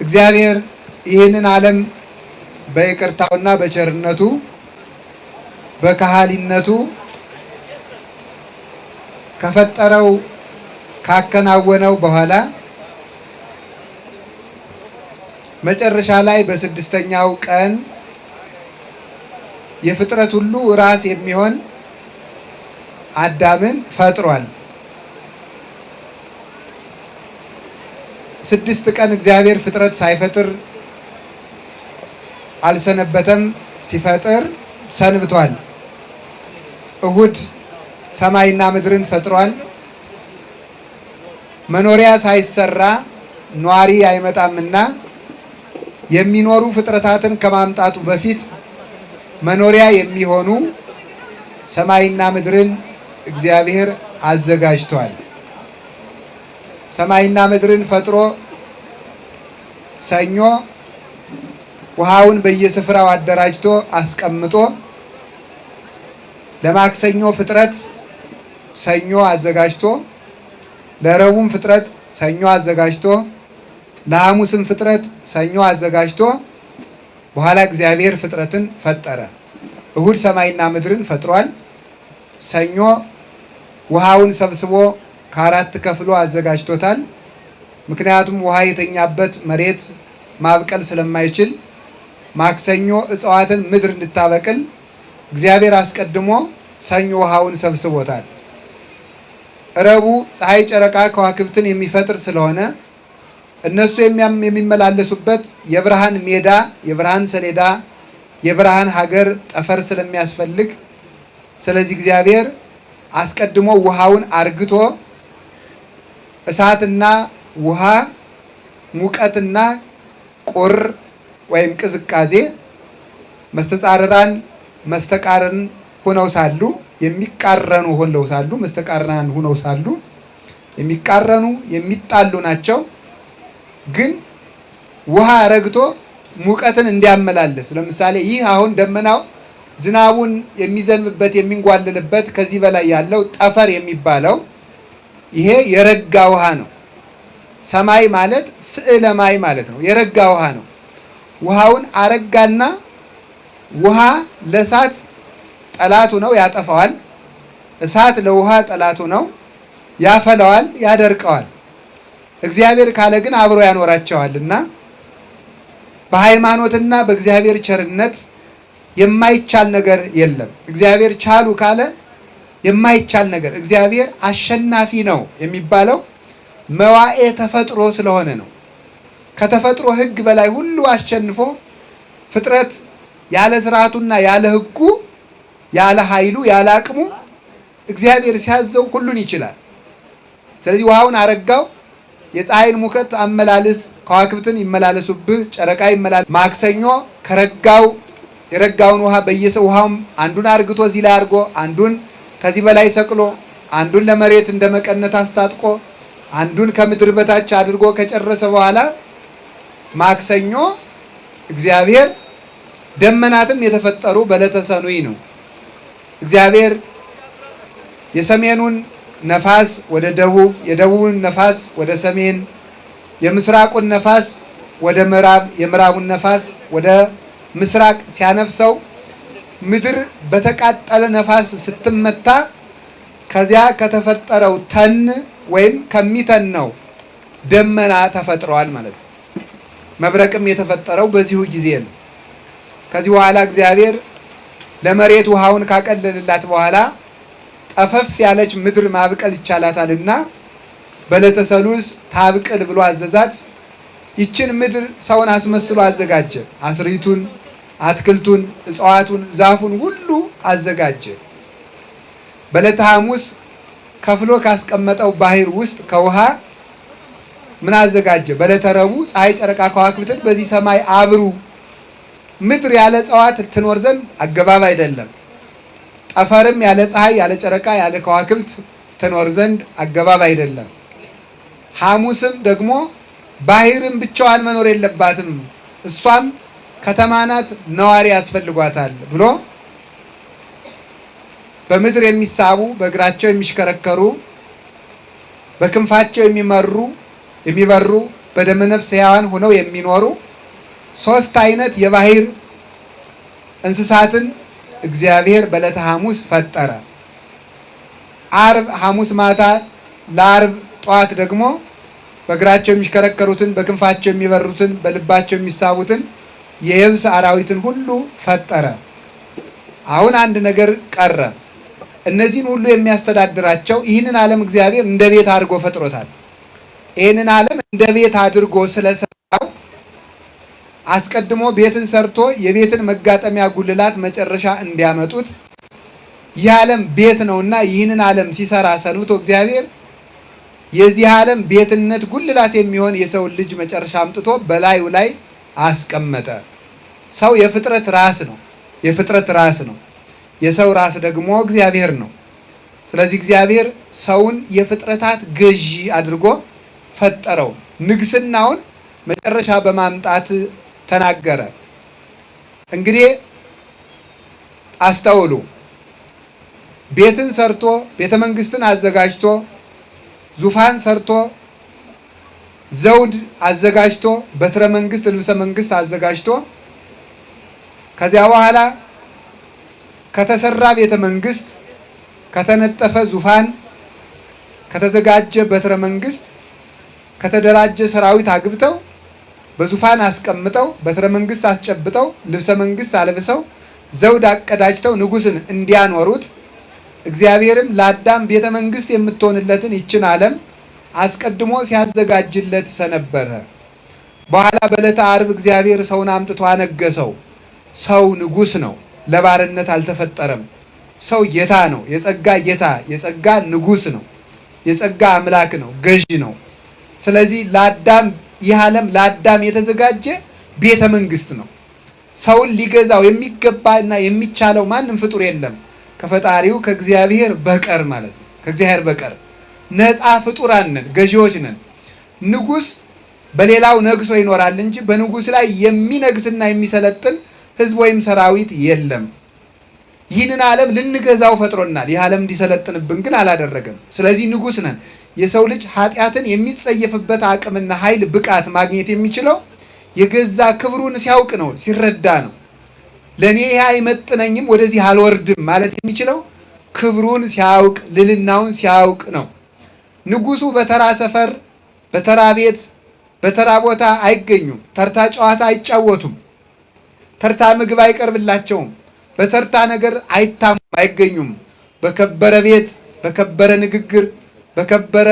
እግዚአብሔር ይህንን ዓለም በይቅርታውና በቸርነቱ በካህሊነቱ ከፈጠረው ካከናወነው በኋላ መጨረሻ ላይ በስድስተኛው ቀን የፍጥረት ሁሉ ራስ የሚሆን አዳምን ፈጥሯል። 6 ቀን እግዚአብሔር ፍጥረት ሳይፈጥር አልሰነበተም። ሲፈጥር ሰንብቷል። እሁድ ሰማይና ምድርን ፈጥሯል። መኖሪያ ሳይሰራ ኗሪ አይመጣምና የሚኖሩ ፍጥረታትን ከማምጣቱ በፊት መኖሪያ የሚሆኑ ሰማይና ምድርን እግዚአብሔር አዘጋጅቷል። ሰማይና ምድርን ፈጥሮ ሰኞ ውሃውን በየስፍራው አደራጅቶ አስቀምጦ ለማክሰኞ ፍጥረት ሰኞ አዘጋጅቶ ለረቡዕም ፍጥረት ሰኞ አዘጋጅቶ ለሐሙስም ፍጥረት ሰኞ አዘጋጅቶ በኋላ እግዚአብሔር ፍጥረትን ፈጠረ። እሁድ ሰማይና ምድርን ፈጥሯል። ሰኞ ውሃውን ሰብስቦ ከአራት ከፍሎ አዘጋጅቶታል። ምክንያቱም ውሃ የተኛበት መሬት ማብቀል ስለማይችል ማክሰኞ እጽዋትን ምድር እንድታበቅል እግዚአብሔር አስቀድሞ ሰኞ ውሃውን ሰብስቦታል። ረቡዕ ፀሐይ፣ ጨረቃ፣ ከዋክብትን የሚፈጥር ስለሆነ እነሱ የሚመላለሱበት የብርሃን ሜዳ፣ የብርሃን ሰሌዳ፣ የብርሃን ሀገር ጠፈር ስለሚያስፈልግ ስለዚህ እግዚአብሔር አስቀድሞ ውሃውን አርግቶ እሳትና ውሃ፣ ሙቀትና ቁር ወይም ቅዝቃዜ መስተጻረራን መስተቃረን ሆነው ሳሉ የሚቃረኑ ሆነው ሳሉ መስተቃረናን ሆነው ሳሉ የሚቃረኑ የሚጣሉ ናቸው። ግን ውሃ ረግቶ ሙቀትን እንዲያመላልስ ለምሳሌ ይህ አሁን ደመናው ዝናቡን የሚዘንብበት የሚንጓልልበት ከዚህ በላይ ያለው ጠፈር የሚባለው ይሄ የረጋ ውሃ ነው። ሰማይ ማለት ስዕለ ማይ ማለት ነው። የረጋ ውሃ ነው። ውሃውን አረጋና ውሃ ለእሳት ጠላቱ ነው፣ ያጠፋዋል። እሳት ለውሃ ጠላቱ ነው፣ ያፈለዋል፣ ያደርቀዋል። እግዚአብሔር ካለ ግን አብሮ ያኖራቸዋልና በሃይማኖትና በእግዚአብሔር ቸርነት የማይቻል ነገር የለም። እግዚአብሔር ቻሉ ካለ የማይቻል ነገር እግዚአብሔር አሸናፊ ነው የሚባለው መዋኤ ተፈጥሮ ስለሆነ ነው። ከተፈጥሮ ሕግ በላይ ሁሉ አሸንፎ ፍጥረት ያለ ስርዓቱና ያለ ሕጉ ያለ ኃይሉ ያለ አቅሙ እግዚአብሔር ሲያዘው ሁሉን ይችላል። ስለዚህ ውሃውን አረጋው። የፀሐይን ሙቀት አመላልስ፣ ከዋክብትን ይመላለሱብህ፣ ጨረቃ ይመላለስ። ማክሰኞ ከረጋው የረጋውን ውሃ ውሃውም አንዱን አርግቶ እዚህ ላይ አድርጎ አንዱን ከዚህ በላይ ሰቅሎ አንዱን ለመሬት እንደ መቀነት አስታጥቆ አንዱን ከምድር በታች አድርጎ ከጨረሰ በኋላ ማክሰኞ እግዚአብሔር ደመናትም የተፈጠሩ በዕለተ ሰኑይ ነው። እግዚአብሔር የሰሜኑን ነፋስ ወደ ደቡብ፣ የደቡብን ነፋስ ወደ ሰሜን፣ የምስራቁን ነፋስ ወደ ምዕራብ፣ የምዕራቡን ነፋስ ወደ ምስራቅ ሲያነፍሰው ምድር በተቃጠለ ነፋስ ስትመታ ከዚያ ከተፈጠረው ተን ወይም ከሚተነው ደመና ተፈጥረዋል ማለት ነው። መብረቅም የተፈጠረው በዚሁ ጊዜ ነው። ከዚህ በኋላ እግዚአብሔር ለመሬት ውሃውን ካቀለልላት በኋላ ጠፈፍ ያለች ምድር ማብቀል ይቻላታልና በዕለተ ሰሉስ ታብቅል ብሎ አዘዛት። ይችን ምድር ሰውን አስመስሎ አዘጋጀ። አስሪቱን፣ አትክልቱን፣ እጽዋቱን፣ ዛፉን ሁሉ አዘጋጀ። በዕለተ ሐሙስ ከፍሎ ካስቀመጠው ባህር ውስጥ ከውሃ ምን አዘጋጀ? በዕለተ ረቡዕ ፀሐይ፣ ጨረቃ፣ ከዋክብትን በዚህ ሰማይ አብሩ። ምድር ያለ እጽዋት ትኖር ዘንድ አገባብ አይደለም። ጠፈርም ያለ ፀሐይ፣ ያለ ጨረቃ፣ ያለ ከዋክብት ትኖር ዘንድ አገባብ አይደለም። ሐሙስም ደግሞ ባህርም ብቻዋን መኖር የለባትም፣ እሷም ከተማ ናት፣ ነዋሪ ያስፈልጓታል ብሎ በምድር የሚሳቡ በእግራቸው የሚሽከረከሩ በክንፋቸው የሚበሩ በደመ ነፍስ ሕያዋን ሆነው የሚኖሩ 3 አይነት የባህር እንስሳትን እግዚአብሔር በዕለተ ሐሙስ ፈጠረ። ዓርብ ሐሙስ ማታ ለዓርብ ጠዋት ደግሞ በእግራቸው የሚሽከረከሩትን፣ በክንፋቸው የሚበሩትን፣ በልባቸው የሚሳቡትን የየብስ አራዊትን ሁሉ ፈጠረ። አሁን አንድ ነገር ቀረ። እነዚህን ሁሉ የሚያስተዳድራቸው ይህንን ዓለም እግዚአብሔር እንደ ቤት አድርጎ ፈጥሮታል። ይህንን ዓለም እንደ ቤት አድርጎ ስለሰራው አስቀድሞ ቤትን ሰርቶ የቤትን መጋጠሚያ ጉልላት መጨረሻ እንዲያመጡት ይህ ዓለም ቤት ነውና ይህንን ዓለም ሲሰራ ሰንብቶ እግዚአብሔር የዚህ ዓለም ቤትነት ጉልላት የሚሆን የሰውን ልጅ መጨረሻ አምጥቶ በላዩ ላይ አስቀመጠ። ሰው የፍጥረት ራስ ነው። የፍጥረት ራስ ነው። የሰው ራስ ደግሞ እግዚአብሔር ነው። ስለዚህ እግዚአብሔር ሰውን የፍጥረታት ገዢ አድርጎ ፈጠረው። ንግስናውን መጨረሻ በማምጣት ተናገረ። እንግዲህ አስተውሉ። ቤትን ሰርቶ ቤተ መንግስትን አዘጋጅቶ ዙፋን ሰርቶ ዘውድ አዘጋጅቶ በትረ መንግስት ልብሰ መንግስት አዘጋጅቶ ከዚያ በኋላ ከተሰራ ቤተ መንግስት ከተነጠፈ ዙፋን ከተዘጋጀ በትረ መንግስት ከተደራጀ ሰራዊት አግብተው በዙፋን አስቀምጠው በትረ መንግስት አስጨብጠው ልብሰ መንግስት አልብሰው ዘውድ አቀዳጅተው ንጉስን እንዲያኖሩት እግዚአብሔርም ለአዳም ቤተ መንግስት የምትሆንለትን ይችን ዓለም አስቀድሞ ሲያዘጋጅለት ሰነበረ። በኋላ በዕለተ ዓርብ እግዚአብሔር ሰውን አምጥቶ አነገሰው። ሰው ንጉስ ነው፣ ለባርነት አልተፈጠረም። ሰው ጌታ ነው፣ የጸጋ ጌታ፣ የጸጋ ንጉስ ነው፣ የጸጋ አምላክ ነው፣ ገዢ ነው። ስለዚህ ለአዳም ይህ ዓለም ለአዳም የተዘጋጀ ቤተ መንግስት ነው። ሰውን ሊገዛው የሚገባና የሚቻለው ማንም ፍጡር የለም ከፈጣሪው ከእግዚአብሔር በቀር ማለት ነው። ከእግዚአብሔር በቀር ነፃ ፍጡራን ነን፣ ገዢዎች ነን። ንጉስ በሌላው ነግሶ ይኖራል እንጂ በንጉስ ላይ የሚነግስና የሚሰለጥን ህዝብ ወይም ሰራዊት የለም። ይህንን ዓለም ልንገዛው ፈጥሮናል። ይህ ዓለም እንዲሰለጥንብን ግን አላደረገም። ስለዚህ ንጉስ ነን። የሰው ልጅ ኃጢአትን የሚጸየፍበት አቅምና ኃይል ብቃት ማግኘት የሚችለው የገዛ ክብሩን ሲያውቅ ነው፣ ሲረዳ ነው። ለእኔ ይህ አይመጥነኝም ወደዚህ አልወርድም ማለት የሚችለው ክብሩን ሲያውቅ ልልናውን ሲያውቅ ነው። ንጉሱ በተራ ሰፈር፣ በተራ ቤት፣ በተራ ቦታ አይገኙም። ተርታ ጨዋታ አይጫወቱም። ተርታ ምግብ አይቀርብላቸውም። በተርታ ነገር አይታሙም፣ አይገኙም። በከበረ ቤት፣ በከበረ ንግግር፣ በከበረ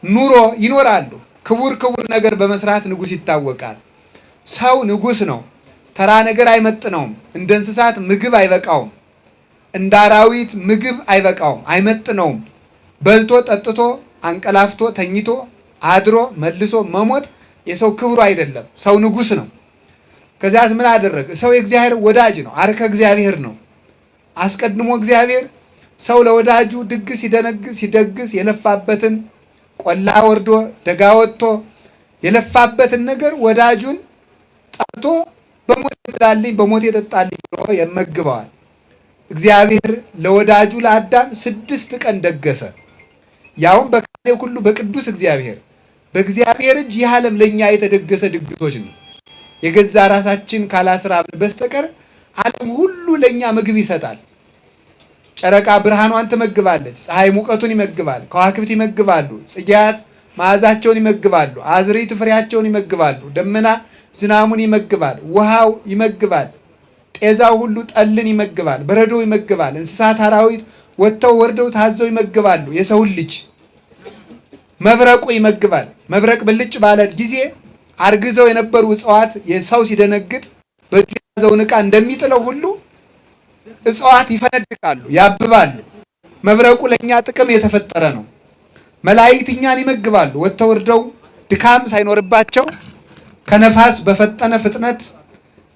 ኑሮ ይኖራሉ። ክቡር ክቡር ነገር በመስራት ንጉስ ይታወቃል። ሰው ንጉስ ነው። ተራ ነገር አይመጥነውም። እንደ እንስሳት ምግብ አይበቃውም። እንደ አራዊት ምግብ አይበቃውም፣ አይመጥነውም። በልቶ ጠጥቶ አንቀላፍቶ ተኝቶ አድሮ መልሶ መሞት የሰው ክብሩ አይደለም። ሰው ንጉስ ነው። ከዚያስ ምን አደረገ? ሰው የእግዚአብሔር ወዳጅ ነው። አርከ እግዚአብሔር ነው። አስቀድሞ እግዚአብሔር ሰው ለወዳጁ ድግስ ሲደግስ የለፋበትን ቆላ ወርዶ ደጋ ወጥቶ የለፋበትን ነገር ወዳጁን ጠርቶ በሞት ይብላልኝ በሞት ይጠጣልኝ ብሎ ይመግበዋል። እግዚአብሔር ለወዳጁ ለአዳም 6 ቀን ደገሰ። ያውም በካሌ ሁሉ በቅዱስ እግዚአብሔር በእግዚአብሔር እጅ ይህ ዓለም ለእኛ የተደገሰ ድግሶች ነው። የገዛ ራሳችን ካላስራብን በስተቀር ዓለም ሁሉ ለእኛ ምግብ ይሰጣል። ጨረቃ ብርሃኗን ትመግባለች፣ ፀሐይ ሙቀቱን ይመግባል፣ ከዋክብት ይመግባሉ፣ ጽጌያት መዓዛቸውን ይመግባሉ፣ አዝርዕት ፍሬያቸውን ይመግባሉ፣ ደመና ዝናሙን ይመግባል፣ ውሃው ይመግባል፣ ጤዛው ሁሉ ጠልን ይመግባል፣ በረዶ ይመግባል፣ እንስሳት አራዊት ወጥተው ወርደው ታዘው ይመግባሉ። የሰውን ልጅ መብረቁ ይመግባል። መብረቅ ብልጭ ባለ ጊዜ አርግዘው የነበሩ እጽዋት የሰው ሲደነግጥ በእጁ የያዘውን ዕቃ እንደሚጥለው ሁሉ እጽዋት ይፈነድቃሉ፣ ያብባሉ። መብረቁ ለእኛ ጥቅም የተፈጠረ ነው። መላእክት እኛን ይመግባሉ። ወጥተው ወርደው ድካም ሳይኖርባቸው ከነፋስ በፈጠነ ፍጥነት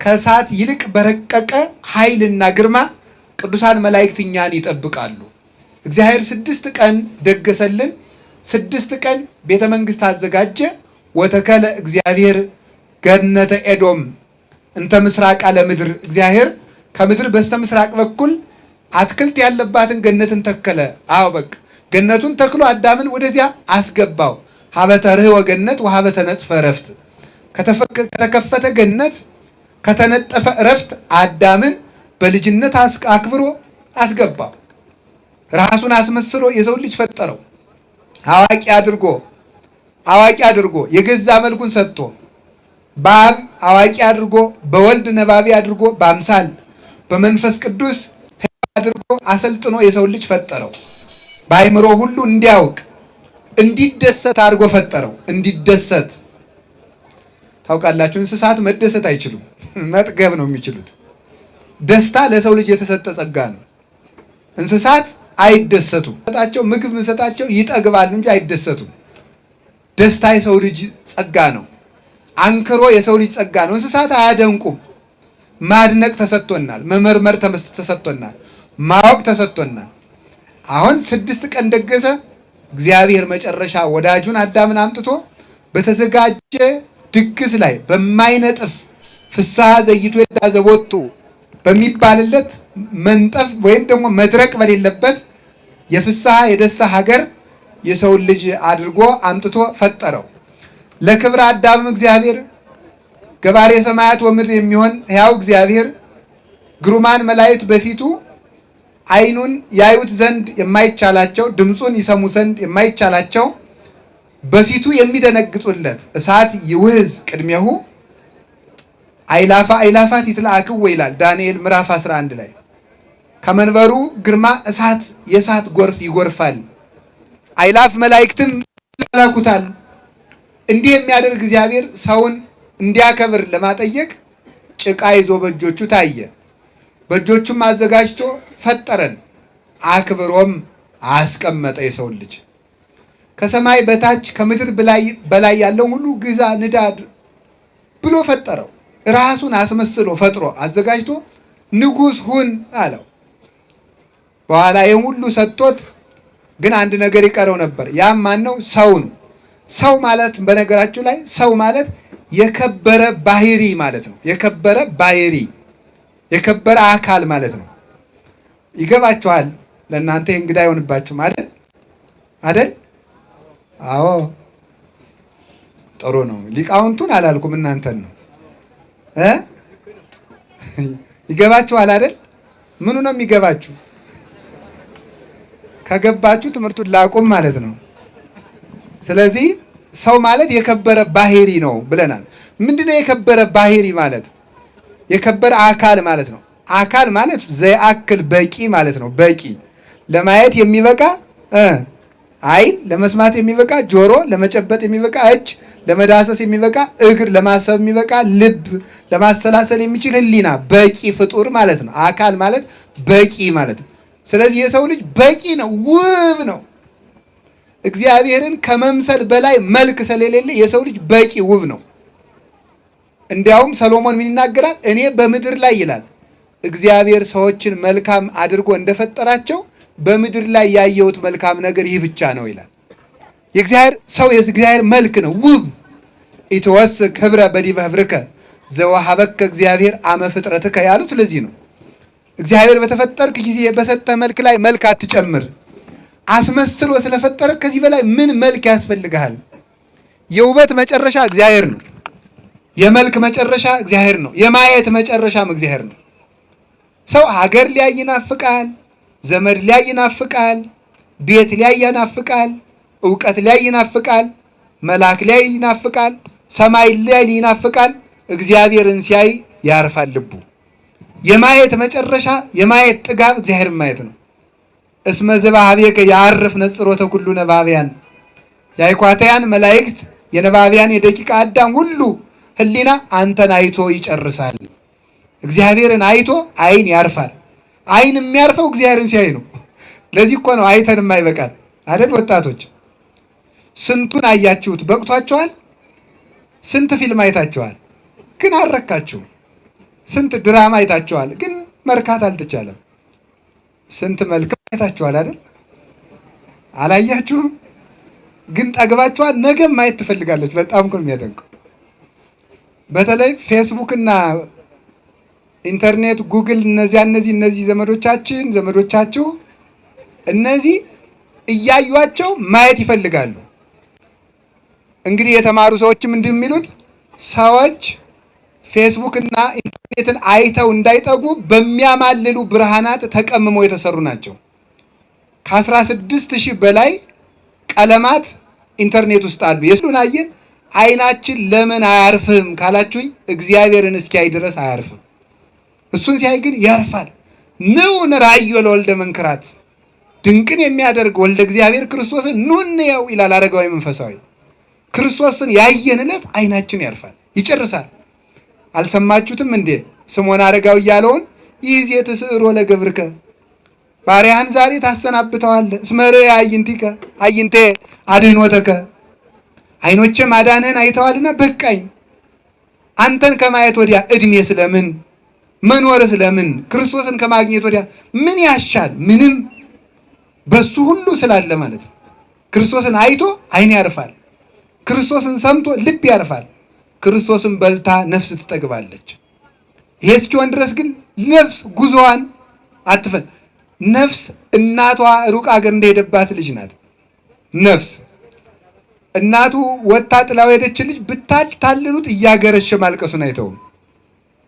ከእሳት ይልቅ በረቀቀ ኃይልና ግርማ ቅዱሳን መላእክት እኛን ይጠብቃሉ። እግዚአብሔር 6 ቀን ደገሰልን። 6 ቀን ቤተ መንግስት አዘጋጀ። ወተከለ እግዚአብሔር ገነተ ኤዶም እንተ ምስራቅ አለ ምድር። እግዚአብሔር ከምድር በስተ ምስራቅ በኩል አትክልት ያለባትን ገነትን ተከለ። አዎ በቃ ገነቱን ተክሎ አዳምን ወደዚያ አስገባው። ሀበተ ርኅወ ገነት ወሀበተ ነጽፈ ዕረፍት፣ ከተከፈተ ገነት ከተነጠፈ ዕረፍት አዳምን በልጅነት አክብሮ አስገባው። ራሱን አስመስሎ የሰው ልጅ ፈጠረው። አዋቂ አድርጎ የገዛ መልኩን ሰጥቶ በአብ አዋቂ አድርጎ በወልድ ነባቢ አድርጎ በአምሳል በመንፈስ ቅዱስ አድርጎ አሰልጥኖ የሰው ልጅ ፈጠረው። በአእምሮ ሁሉ እንዲያውቅ እንዲደሰት አድርጎ ፈጠረው። እንዲደሰት ታውቃላችሁ፣ እንስሳት መደሰት አይችሉም፣ መጥገብ ነው የሚችሉት። ደስታ ለሰው ልጅ የተሰጠ ጸጋ ነው። እንስሳት አይደሰቱም። ሰጣቸው ምግብ ሰጣቸው ይጠግባሉ እንጂ አይደሰቱም። ደስታ የሰው ልጅ ጸጋ ነው። አንክሮ የሰው ልጅ ጸጋ ነው። እንስሳት አያደንቁም። ማድነቅ ተሰጥቶናል። መመርመር ተሰጥቶናል። ማወቅ ተሰጥቶናል። አሁን 6 ቀን ደገሰ እግዚአብሔር። መጨረሻ ወዳጁን አዳምን አምጥቶ በተዘጋጀ ድግስ ላይ በማይነጥፍ ፍስሐ ዘይቱ ዘቦቱ በሚባልለት መንጠፍ ወይም ደግሞ መድረቅ በሌለበት የፍስሐ የደስታ ሀገር የሰውን ልጅ አድርጎ አምጥቶ ፈጠረው። ለክብረ አዳም እግዚአብሔር ገባሬ ሰማያት ወምድር የሚሆን ሕያው እግዚአብሔር ግሩማን መላእክት በፊቱ ዓይኑን ያዩት ዘንድ የማይቻላቸው ድምፁን ይሰሙ ዘንድ የማይቻላቸው በፊቱ የሚደነግጡለት እሳት ይውህዝ ቅድሜሁ አይላፋ አይላፋት ይትላአክው ይላል ዳንኤል ምዕራፍ 11 ላይ። ከመንበሩ ግርማ እሳት የእሳት ጎርፍ ይጎርፋል፣ አይላፍ መላእክትም ይላኩታል። እንዲህ የሚያደርግ እግዚአብሔር ሰውን እንዲያከብር ለማጠየቅ ጭቃ ይዞ በእጆቹ ታየ። በእጆቹም አዘጋጅቶ ፈጠረን፣ አክብሮም አስቀመጠ። የሰውን ልጅ ከሰማይ በታች ከምድር በላይ ያለው ሁሉ ግዛ ንዳድ ብሎ ፈጠረው። ራሱን አስመስሎ ፈጥሮ አዘጋጅቶ ንጉሥ ሁን አለው። በኋላ ይህን ሁሉ ሰጥቶት ግን አንድ ነገር ይቀረው ነበር። ያም ማን ነው? ሰው ነው። ሰው ማለት በነገራችሁ ላይ ሰው ማለት የከበረ ባህሪ ማለት ነው። የከበረ ባህሪ፣ የከበረ አካል ማለት ነው። ይገባችኋል? ለእናንተ እንግዳ አይሆንባችሁም አይደል? አይደል? አዎ፣ ጥሩ ነው። ሊቃውንቱን አላልኩም እናንተን ነው። ይገባችኋል አይደል? ምኑ ነው የሚገባችሁ? ከገባችሁ ትምህርቱን ላቁም ማለት ነው። ስለዚህ ሰው ማለት የከበረ ባህሪ ነው ብለናል። ምንድነው የከበረ ባህሪ ማለት? የከበረ አካል ማለት ነው። አካል ማለት ዘያክል በቂ ማለት ነው። በቂ ለማየት የሚበቃ ዓይን፣ ለመስማት የሚበቃ ጆሮ፣ ለመጨበጥ የሚበቃ እጅ፣ ለመዳሰስ የሚበቃ እግር፣ ለማሰብ የሚበቃ ልብ፣ ለማሰላሰል የሚችል ሕሊና፣ በቂ ፍጡር ማለት ነው። አካል ማለት በቂ ማለት ነው። ስለዚህ የሰው ልጅ በቂ ነው፣ ውብ ነው። እግዚአብሔርን ከመምሰል በላይ መልክ ስለሌለ የሰው ልጅ በቂ ውብ ነው። እንዲያውም ሰሎሞን ምን ይናገራል? እኔ በምድር ላይ ይላል እግዚአብሔር ሰዎችን መልካም አድርጎ እንደፈጠራቸው በምድር ላይ ያየሁት መልካም ነገር ይህ ብቻ ነው ይላል። የእግዚአብሔር ሰው የእግዚአብሔር መልክ ነው፣ ውብ። ኢትወስክ ህብረ በዲበ ህብርከ ዘወሀበከ እግዚአብሔር አመ ፍጥረትከ ያሉት ለዚህ ነው። እግዚአብሔር በተፈጠርክ ጊዜ በሰጠህ መልክ ላይ መልክ አትጨምር። አስመስሎ ስለፈጠረ ከዚህ በላይ ምን መልክ ያስፈልግሃል? የውበት መጨረሻ እግዚአብሔር ነው። የመልክ መጨረሻ እግዚአብሔር ነው። የማየት መጨረሻም እግዚአብሔር ነው። ሰው ሀገር ሊያይ ይናፍቃል፣ ዘመድ ሊያይ ይናፍቃል፣ ቤት ሊያይ ይናፍቃል፣ እውቀት ሊያይ ይናፍቃል፣ መልአክ ሊያይ ይናፍቃል፣ ሰማይ ሊያይ ይናፍቃል። እግዚአብሔርን ሲያይ ያርፋል ልቡ። የማየት መጨረሻ የማየት ጥጋብ እግዚአብሔርን ማየት ነው። እስመ ዘበኀቤከ ያርፍ ነጽሮተ ኩሉ ነባብያን፣ የአይኳታያን መላእክት የነባብያን የደቂቀ አዳም ሁሉ ሕሊና አንተን አይቶ ይጨርሳል። እግዚአብሔርን አይቶ አይን ያርፋል። አይን የሚያርፈው እግዚአብሔርን ሲያይ ነው። ለዚህ እኮ ነው አይተን የማይበቃል አይደል? ወጣቶች ስንቱን አያችሁት? በቅቷቸዋል? ስንት ፊልም አይታችኋል? ግን አልረካችሁም። ስንት ድራማ አይታችኋል? ግን መርካት አልተቻለም። ስንት መልክ አይታችኋል አይደል? አላያችሁም? ግን ጠግባችኋል። ነገም ማየት ትፈልጋለች። በጣም እኮ ነው የሚያደንቀው። በተለይ ፌስቡክ እና ኢንተርኔት፣ ጉግል እነዚህ ዘመዶቻችሁ እነዚህ እያዩቸው ማየት ይፈልጋሉ። እንግዲህ የተማሩ ሰዎችም እንደሚሉት ሰዎች ፌስቡክ እና ኢንተርኔትን አይተው እንዳይጠጉ በሚያማልሉ ብርሃናት ተቀምመው የተሰሩ ናቸው። ከ16,000 በላይ ቀለማት ኢንተርኔት ውስጥ አሉ። የስሉን አየን። አይናችን ለምን አያርፍም ካላችሁኝ እግዚአብሔርን እስኪያይ ድረስ አያርፍም። እሱን ሲያይ ግን ያርፋል። ንዑን ራእዮ ለወልደ መንክራት፣ ድንቅን የሚያደርግ ወልደ እግዚአብሔር ክርስቶስን ኑ እንየው ይላል አረጋዊ መንፈሳዊ። ክርስቶስን ያየን ዕለት አይናችን ያርፋል፣ ይጨርሳል። አልሰማችሁትም እንዴ? ስምዖን አረጋዊ ያለውን ይዜ ትስዕሮ ለገብርከ፣ ባሪያህን ዛሬ ታሰናብተዋለህ። እስመ ርዕየ አዕይንቴ አድኅኖተከ፣ አይኖቼ ማዳንህን አይተዋልና በቃኝ። አንተን ከማየት ወዲያ እድሜ ስለምን መኖር ስለምን? ክርስቶስን ከማግኘት ወዲያ ምን ያሻል? ምንም። በሱ ሁሉ ስላለ ማለት ነው። ክርስቶስን አይቶ አይን ያርፋል። ክርስቶስን ሰምቶ ልብ ያርፋል። ክርስቶስን በልታ ነፍስ ትጠግባለች። ይሄ እስኪሆን ድረስ ግን ነፍስ ጉዞዋን አትፈን። ነፍስ እናቷ ሩቅ አገር እንደሄደባት ልጅ ናት። ነፍስ እናቱ ወጣ ጥላው ሄደች ልጅ ብታልታልሉት እያገረሸ ማልቀሱን አይተውም።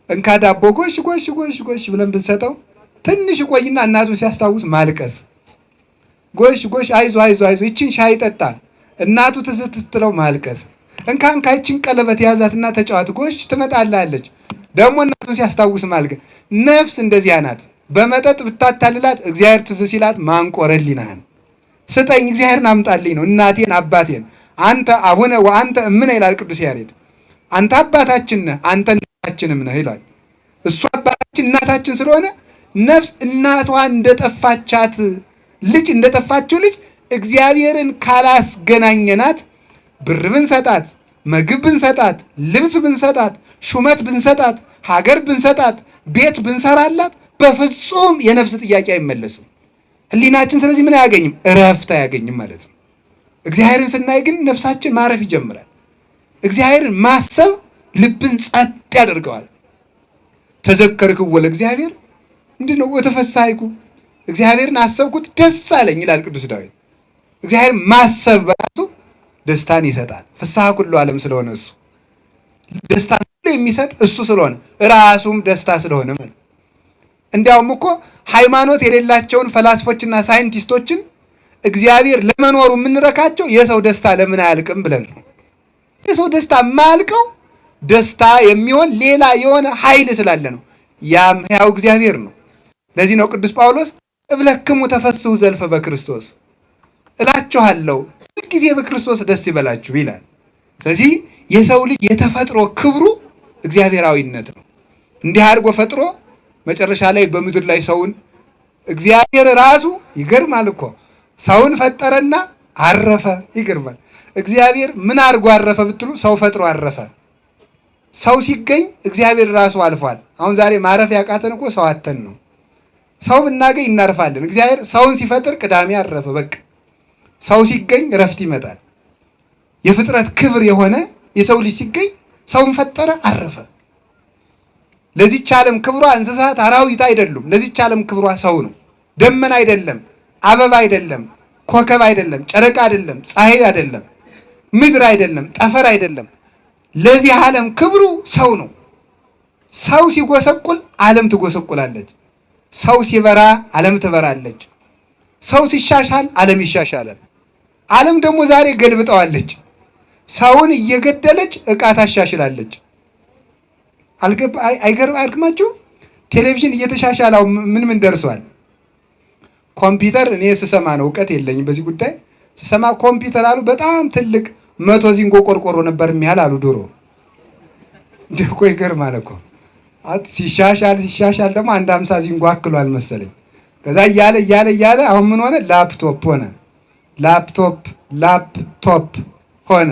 እንካ ዳቦ ጎሽ ጎሽ ጎሽ ጎሽ ብለን ብንሰጠው ትንሽ ቆይና እናቱን ሲያስታውስ ማልቀስ። ጎሽ ጎሽ አይዞ አይዞ አይዞ ይችን ሻይ ጠጣ፣ እናቱ ትዝ ስትለው ማልቀስ። እንካ እንካ ይችን ቀለበት ያዛትና ተጫዋት፣ ጎሽ ትመጣላለች። ደግሞ እናቱን ሲያስታውስ ማልቀስ። ነፍስ እንደዚያ ናት። በመጠጥ ብታታልላት እግዚአብሔር ትዝ ሲላት ማንቆረሊናህን ስጠኝ፣ እግዚአብሔርን አምጣልኝ ነው፣ እናቴን አባቴን። አንተ አቡነ ወአንተ እምነ ይላል ቅዱስ ያሬድ። አንተ አባታችን ነህ፣ አንተ እናታችንም ነህ ይላል። እሱ አባታችን እናታችን ስለሆነ ነፍስ እናቷ እንደጠፋቻት ልጅ እንደጠፋችው ልጅ እግዚአብሔርን ካላስገናኘናት ብር ብንሰጣት፣ ምግብ ብንሰጣት፣ ልብስ ብንሰጣት፣ ሹመት ብንሰጣት፣ ሀገር ብንሰጣት፣ ቤት ብንሰራላት በፍጹም የነፍስ ጥያቄ አይመለስም። ሕሊናችን ስለዚህ ምን አያገኝም? እረፍት አያገኝም ማለት ነው። እግዚአብሔርን ስናይ ግን ነፍሳችን ማረፍ ይጀምራል። እግዚአብሔርን ማሰብ ልብን ጸጥ ያደርገዋል። ተዘከርክዎ ለእግዚአብሔር ምንድን ነው? ወተፈሳይኩ፣ እግዚአብሔርን አሰብኩት ደስ አለኝ ይላል ቅዱስ ዳዊት። እግዚአብሔርን ማሰብ በራሱ ደስታን ይሰጣል። ፍስሐ ኩሉ ዓለም ስለሆነ እሱ ደስታን ሁሉ የሚሰጥ እሱ ስለሆነ ራሱም ደስታ ስለሆነ ማለት። እንዲያውም እኮ ሃይማኖት የሌላቸውን ፈላስፎችና ሳይንቲስቶችን እግዚአብሔር ለመኖሩ የምንረካቸው የሰው ደስታ ለምን አያልቅም ብለን ነው። የሰው ደስታ የማያልቀው ደስታ የሚሆን ሌላ የሆነ ኃይል ስላለ ነው። ያም ሕያው እግዚአብሔር ነው። ለዚህ ነው ቅዱስ ጳውሎስ እብለክሙ ተፈስሑ ዘልፈ በክርስቶስ፣ እላችኋለሁ ሁልጊዜ በክርስቶስ ደስ ይበላችሁ ይላል። ስለዚህ የሰው ልጅ የተፈጥሮ ክብሩ እግዚአብሔራዊነት ነው። እንዲህ አድርጎ ፈጥሮ መጨረሻ ላይ በምድር ላይ ሰውን እግዚአብሔር ራሱ ይገርማል እኮ ሰውን ፈጠረና አረፈ። ይገርማል። እግዚአብሔር ምን አድርጎ አረፈ ብትሉ ሰው ፈጥሮ አረፈ። ሰው ሲገኝ እግዚአብሔር ራሱ አልፏል። አሁን ዛሬ ማረፍ ያቃተን እኮ ሰው አተን ነው። ሰው ብናገኝ እናርፋለን። እግዚአብሔር ሰውን ሲፈጥር ቅዳሜ አረፈ። በቃ ሰው ሲገኝ እረፍት ይመጣል። የፍጥረት ክብር የሆነ የሰው ልጅ ሲገኝ ሰውን ፈጠረ፣ አረፈ። ለዚህች ዓለም ክብሯ እንስሳት አራዊት አይደሉም። ለዚህች ዓለም ክብሯ ሰው ነው። ደመና አይደለም፣ አበባ አይደለም፣ ኮከብ አይደለም፣ ጨረቃ አይደለም፣ ፀሐይ አይደለም፣ ምድር አይደለም፣ ጠፈር አይደለም። ለዚህ ዓለም ክብሩ ሰው ነው። ሰው ሲጎሰቁል ዓለም ትጎሰቁላለች። ሰው ሲበራ ዓለም ትበራለች። ሰው ሲሻሻል ዓለም ይሻሻላል። ዓለም ደግሞ ዛሬ ገልብጠዋለች። ሰውን እየገደለች ዕቃ ታሻሽላለች። አይገርማችሁ? ቴሌቪዥን እየተሻሻለው ምን ደርሷል? ኮምፒውተር እኔ ስሰማ ነው፣ እውቀት የለኝም በዚህ ጉዳይ። ስሰማ ኮምፒውተር አሉ በጣም ትልቅ 100 ዚንጎ ቆርቆሮ ነበር የሚያህል አሉ ድሮ። እንዲህ እኮ ይገርማል እኮ። ሲሻሻል ደግሞ 50 ዚንጎ አክሏል መሰለኝ። ከዛ እያለ አሁን ምን ሆነ? ላፕቶፕ ሆነ። ላፕቶፕ ሆነ።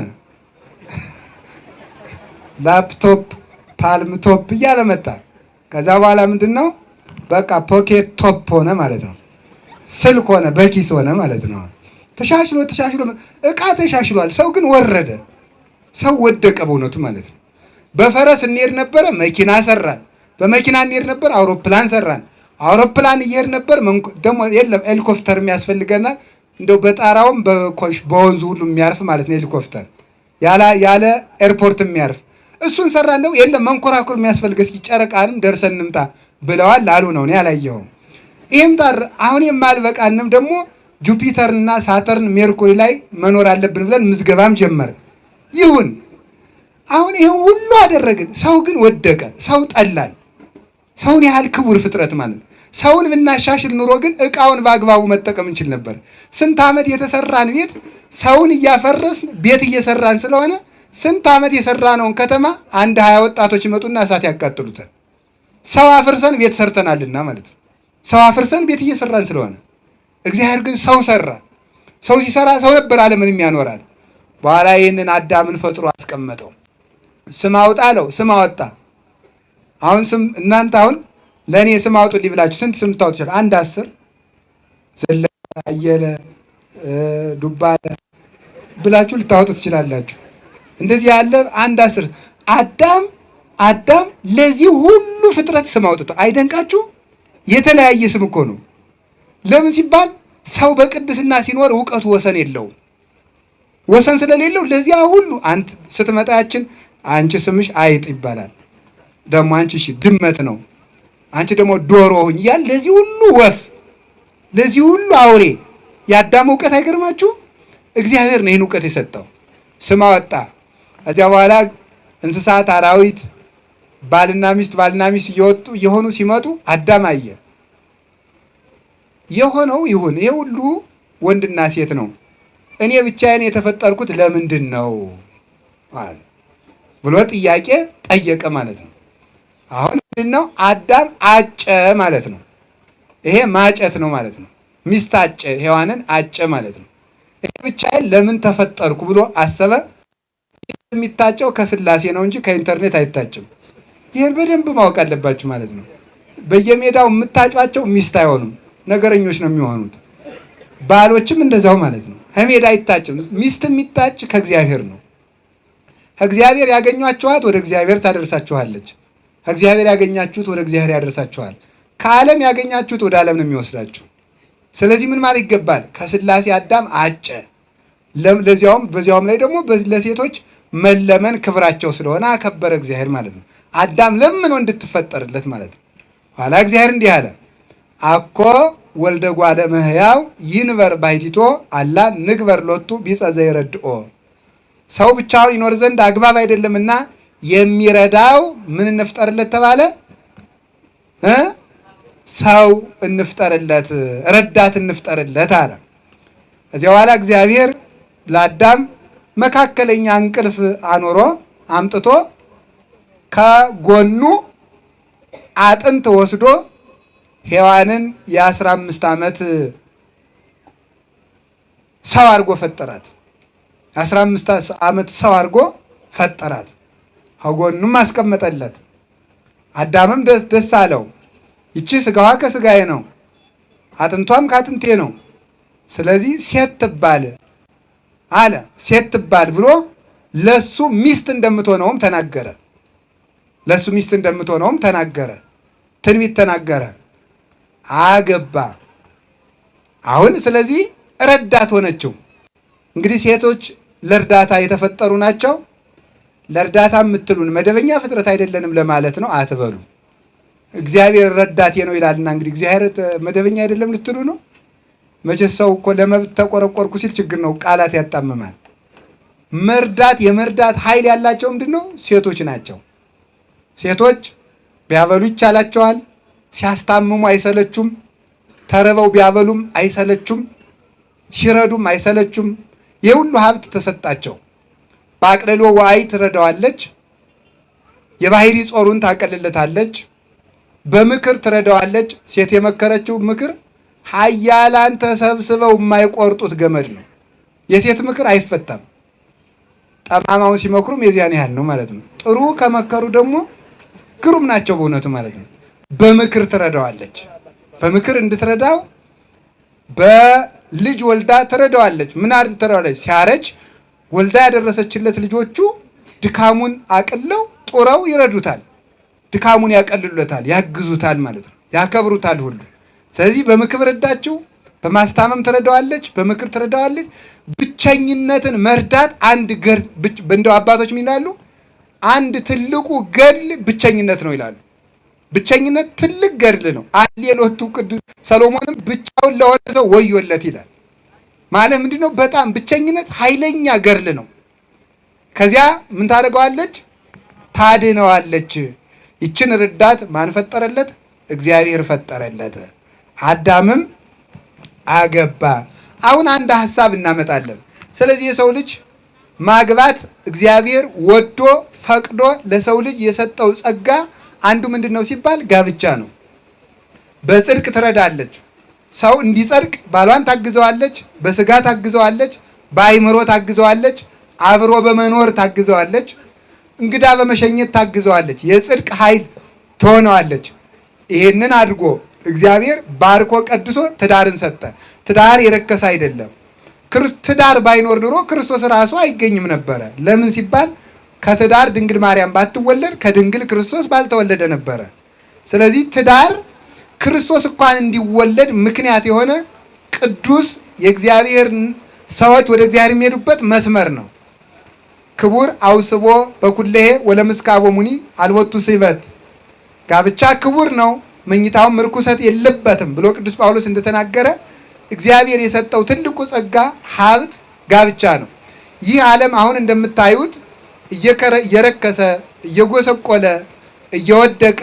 ላፕቶፕ ፓልም ቶፕ እያለ መጣ። ከዛ በኋላ ምንድን ነው? በቃ ፖኬት ቶፕ ሆነ ማለት ነው። ስልክ ሆነ፣ በኪስ ሆነ ማለት ነው። ተሻሽሎ እቃ ተሻሽሏል። ሰው ግን ወረደ። ሰው ወደቀ በእውነቱ ማለት ነው። በፈረስ እንሄድ ነበረ፣ መኪና ሰራን። በመኪና እንሄድ ነበር፣ አውሮፕላን ሰራን። አውሮፕላን እየሄድ ነበር፣ ደግሞ የለም ሄሊኮፕተር የሚያስፈልገናል። እንደው በጣራውም በወንዙ ሁሉ የሚያርፍ ማለት ነው ሄሊኮፕተር። ያለ ኤርፖርት የሚያርፍ እሱን ሰራ። እንደው የለም መንኮራኩር የሚያስፈልግ እስኪ ጨረቃንም ደርሰን እንምጣ ብለዋል አሉ ነው። እኔ አላየሁም። ይህም ጣር አሁን የማልበቃንም ደግሞ ጁፒተርና ሳተርን ሜርኩሪ ላይ መኖር አለብን ብለን ምዝገባም ጀመር። ይሁን አሁን ይሄን ሁሉ አደረግን። ሰው ግን ወደቀ። ሰው ጠላል። ሰውን ያህል ክቡር ፍጥረት ማለት ነው። ሰውን ብናሻሽል ኑሮ ግን እቃውን በአግባቡ መጠቀም እንችል ነበር። ስንት ዓመት የተሰራን ቤት ሰውን እያፈረስን ቤት እየሰራን ስለሆነ ስንት ዓመት የሰራነውን ከተማ አንድ 20 ወጣቶች ይመጡና እሳት ያቃጥሉታል። ሰው አፍርሰን ቤት ሰርተናልና ማለት ነው። ሰው አፍርሰን ቤት እየሰራን ስለሆነ እግዚአብሔር ግን ሰው ሰራ። ሰው ሲሰራ ሰው ነበር ዓለምን ያኖራል። በኋላ ይህንን አዳምን ፈጥሮ አስቀመጠው። ስም አውጣ አለው። ስም አወጣ። አሁን ስም እናንተ አሁን ለእኔ ስም አውጡልኝ ብላችሁ ስንት ስም ታውጡ ይችላል? አንድ 10 ዘለቀ፣ አየለ፣ ዱባለ ብላችሁ ልታወጡ ትችላላችሁ። እንደዚህ ያለ አንድ 10 አዳም ለዚህ ሁሉ ፍጥረት ስም አውጥቶ አይደንቃችሁ? የተለያየ ስም እኮ ነው። ለምን ሲባል ሰው በቅድስና ሲኖር እውቀቱ ወሰን የለውም። ወሰን ስለሌለው ለዚያ ሁሉ አንተ ስትመጣያችን አንቺ ስምሽ አይጥ ይባላል። ደግሞ አንቺ እሺ ድመት ነው፣ አንቺ ደግሞ ዶሮ ሁኝ እያለ ለዚህ ሁሉ ወፍ፣ ለዚህ ሁሉ አውሬ የአዳም እውቀት አይገርማችሁ? እግዚአብሔር ነው ይህን እውቀት የሰጠው። ስም አወጣ። ከዚያ በኋላ እንስሳት፣ አራዊት ባልና ሚስት እየሆኑ ሲመጡ አዳም አየ። የሆነው ይሁን ይሄ ሁሉ ወንድና ሴት ነው፣ እኔ ብቻዬን የተፈጠርኩት ለምንድን ነው አለ ብሎ ጥያቄ ጠየቀ ማለት ነው። አሁን ምንድነው? አዳም አጨ ማለት ነው። ይሄ ማጨት ነው ማለት ነው። ሚስት አጨ፣ ሔዋንን አጨ ማለት ነው። እኔ ብቻዬን ለምን ተፈጠርኩ ብሎ አሰበ። የሚታጨው ከስላሴ ነው እንጂ ከኢንተርኔት አይታጭም። ይሄን በደንብ ማወቅ አለባችሁ ማለት ነው። በየሜዳው የምታጯቸው ሚስት አይሆኑም፣ ነገረኞች ነው የሚሆኑት። ባሎችም እንደዛው ማለት ነው። ከሜዳ አይታጭም። ሚስት የሚታጭ ከእግዚአብሔር ነው። ከእግዚአብሔር ያገኟችኋት ወደ እግዚአብሔር ታደርሳችኋለች። ከእግዚአብሔር ያገኛችሁት ወደ እግዚአብሔር ያደርሳችኋል። ከዓለም ያገኛችሁት ወደ ዓለም ነው የሚወስዳችሁ። ስለዚህ ምን ማለት ይገባል? ከስላሴ አዳም አጨ። በዚያውም ላይ ደግሞ ለሴቶች መለመን ክብራቸው ስለሆነ አከበረ እግዚአብሔር ማለት ነው። አዳም ለምኖ እንድትፈጠርለት ማለት ነው። ኋላ እግዚአብሔር እንዲህ አለ፣ አኮ ወልደ እጓለ እመሕያው ይንበር ባሕቲቶ አላ ንግበር ሎቱ ቢጸ ዘይረድኦ። ሰው ብቻውን ይኖር ዘንድ አግባብ አይደለምና የሚረዳው ምን እንፍጠርለት ተባለ? ሰው እንፍጠርለት፣ ረዳት እንፍጠርለት አለ። ከዚያ በኋላ እግዚአብሔር ለአዳም መካከለኛ እንቅልፍ አኖሮ አምጥቶ ከጎኑ አጥንት ወስዶ ሔዋንን የ15 ዓመት ሰው አድርጎ ፈጠራት። የ15 ዓመት ሰው አድርጎ ፈጠራት። ከጎኑም አስቀመጠለት። አዳምም ደስ አለው። ይቺ ስጋዋ ከስጋዬ ነው፣ አጥንቷም ከአጥንቴ ነው። ስለዚህ ሴት ትባል አለ። ሴት ትባል ብሎ ለሱ ሚስት እንደምትሆነውም ተናገረ። ለሱ ሚስት እንደምትሆነውም ተናገረ። ትንቢት ተናገረ። አገባ። አሁን ስለዚህ ረዳት ሆነችው። እንግዲህ ሴቶች ለእርዳታ የተፈጠሩ ናቸው። ለእርዳታ የምትሉን መደበኛ ፍጥረት አይደለንም ለማለት ነው አትበሉ። እግዚአብሔር ረዳቴ ነው ይላልና እንግዲህ እግዚአብሔር መደበኛ አይደለም ልትሉ ነው። መቼስ ሰው እኮ ለመብት ተቆረቆርኩ ሲል ችግር ነው፣ ቃላት ያጣምማል። የመርዳት ኃይል ያላቸው ምንድን ነው? ሴቶች ናቸው። ሴቶች ቢያበሉ ይቻላቸዋል። ሲያስታምሙ አይሰለቹም። ተርበው ቢያበሉም አይሰለቹም። ሲረዱም አይሰለቹም። የሁሉ ሀብት ተሰጣቸው። በአቅልሎ ዋይ ትረዳዋለች። የባህሪ ጾሩን ታቀልለታለች። በምክር ትረዳዋለች። ሴት የመከረችው ምክር ኃያላን ተሰብስበው የማይቆርጡት ገመድ ነው። የሴት ምክር አይፈታም። ጠማማውን ሲመክሩም የዚያን ያህል ነው ማለት ነው። ጥሩ ከመከሩ ደግሞ ግሩም ናቸው በእውነቱ ማለት ነው። በምክር ትረዳዋለች። በምክር እንድትረዳው በልጅ ወልዳ ትረዳዋለች። ምን አድርግ ትረዳዋለች? ሲያረጅ ወልዳ ያደረሰችለት ልጆቹ ድካሙን አቅለው ጡረው ይረዱታል። ድካሙን ያቀልሉታል፣ ያግዙታል ማለት ነው። ያከብሩታል ሁሉ። ስለዚህ በምክር ረዳችው፣ በማስታመም ትረዳዋለች፣ በምክር ትረዳዋለች። ብቸኝነትን መርዳት አንድ ገድል እንደው አባቶች ምን ይላሉ? አንድ ትልቁ ገድል ብቸኝነት ነው ይላሉ። ብቸኝነት ትልቅ ገድል ነው። አሌሎቱ ቅዱስ ሰሎሞንም ብቻውን ለሆነ ሰው ወዮለት ይላል። ማለት ምንድነው? በጣም ብቸኝነት ኃይለኛ ገድል ነው። ከዚያ ምን ታደርገዋለች? ታድነዋለች። ይችን ረዳት ማን ፈጠረለት? እግዚአብሔር ፈጠረለት። አዳምም አገባ። አሁን አንድ ሐሳብ እናመጣለን። ስለዚህ የሰው ልጅ ማግባት እግዚአብሔር ወዶ ፈቅዶ ለሰው ልጅ የሰጠው ጸጋ አንዱ ምንድነው ሲባል ጋብቻ ነው። በጽድቅ ትረዳለች። ሰው እንዲጸድቅ ባሏን ታግዘዋለች፣ በስጋ ታግዘዋለች፣ በአይምሮ ታግዘዋለች፣ አብሮ በመኖር ታግዘዋለች፣ እንግዳ በመሸኘት ታግዘዋለች፣ የጽድቅ ኃይል ትሆነዋለች። ይሄንን አድርጎ እግዚአብሔር ባርኮ ቀድሶ ትዳርን ሰጠ። ትዳር የረከሰ አይደለም። ትዳር ባይኖር ኑሮ ክርስቶስ ራሱ አይገኝም ነበረ። ለምን ሲባል ከትዳር ድንግል ማርያም ባትወለድ ከድንግል ክርስቶስ ባልተወለደ ነበረ። ስለዚህ ትዳር ክርስቶስ እንኳን እንዲወለድ ምክንያት የሆነ ቅዱስ የእግዚአብሔር ሰዎች ወደ እግዚአብሔር የሚሄዱበት መስመር ነው። ክቡር አውስቦ በኩለሄ ወለምስካቦ ሙኒ አልወቱ ስበት። ጋብቻ ክቡር ነው፣ መኝታውም ርኩሰት የለበትም ብሎ ቅዱስ ጳውሎስ እንደተናገረ እግዚአብሔር የሰጠው ትልቁ ጸጋ ሀብት ጋብቻ ነው። ይህ ዓለም አሁን እንደምታዩት እየረከሰ እየጎሰቆለ እየወደቀ